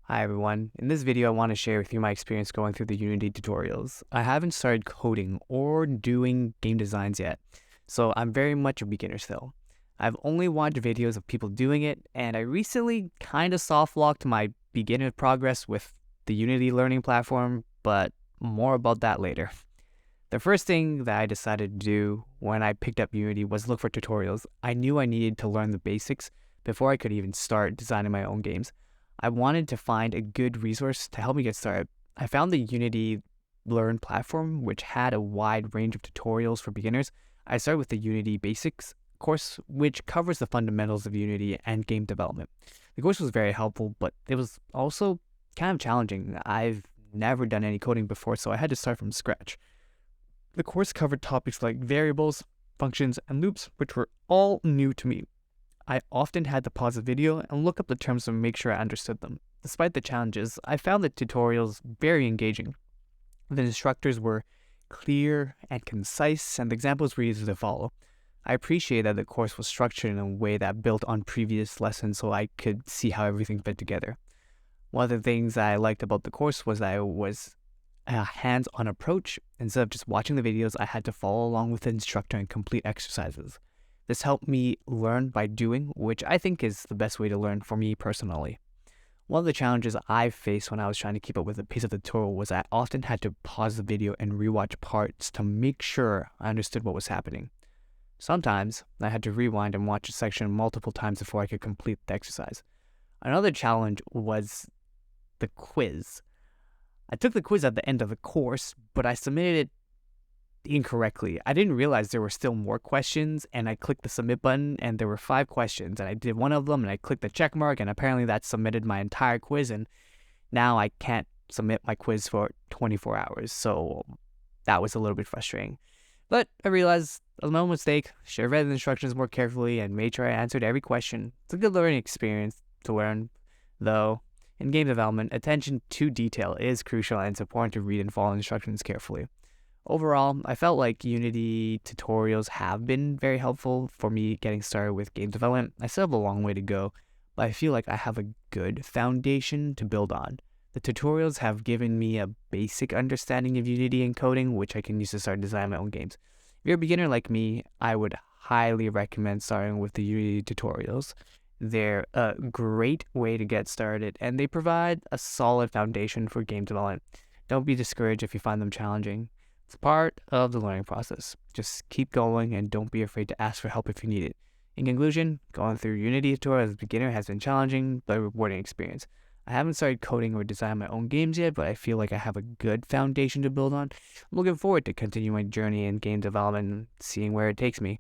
Hi everyone. In this video, I want to share with you my experience going through the Unity tutorials. I haven't started coding or doing game designs yet, so I'm very much a beginner still. I've only watched videos of people doing it, and I recently kind of soft locked my beginner progress with the Unity learning platform, but more about that later. The first thing that I decided to do when I picked up Unity was look for tutorials. I knew I needed to learn the basics before I could even start designing my own games. I wanted to find a good resource to help me get started. I found the Unity Learn platform, which had a wide range of tutorials for beginners. I started with the Unity Basics course, which covers the fundamentals of Unity and game development. The course was very helpful, but it was also kind of challenging. I've never done any coding before, so I had to start from scratch. The course covered topics like variables, functions, and loops, which were all new to me. I often had to pause the video and look up the terms to make sure I understood them. Despite the challenges, I found the tutorials very engaging. The instructors were clear and concise, and the examples were easy to follow. I appreciate that the course was structured in a way that built on previous lessons so I could see how everything fit together. One of the things I liked about the course was that it was a hands-on approach. Instead of just watching the videos, I had to follow along with the instructor and complete exercises. This helped me learn by doing, which I think is the best way to learn for me personally. One of the challenges I faced when I was trying to keep up with the pace of the tutorial was I often had to pause the video and rewatch parts to make sure I understood what was happening. Sometimes I had to rewind and watch a section multiple times before I could complete the exercise. Another challenge was the quiz. I took the quiz at the end of the course, but I submitted it incorrectly. I didn't realize there were still more questions, and I clicked the submit button and there were 5 questions, and I did one of them and I clicked the check mark, and apparently that submitted my entire quiz, and now I can't submit my quiz for 24 hours. So that was a little bit frustrating. But I realized it was my own mistake. Should have read the instructions more carefully and made sure I answered every question. It's a good learning experience to learn, though. In game development, attention to detail is crucial, and it's important to read and follow instructions carefully. Overall, I felt like Unity tutorials have been very helpful for me getting started with game development. I still have a long way to go, but I feel like I have a good foundation to build on. The tutorials have given me a basic understanding of Unity and coding, which I can use to start designing my own games. If you're a beginner like me, I would highly recommend starting with the Unity tutorials. They're a great way to get started, and they provide a solid foundation for game development. Don't be discouraged if you find them challenging. It's part of the learning process. Just keep going and don't be afraid to ask for help if you need it. In conclusion, going through Unity tutorials as a beginner has been challenging but rewarding experience. I haven't started coding or designing my own games yet, but I feel like I have a good foundation to build on. I'm looking forward to continuing my journey in game development and seeing where it takes me.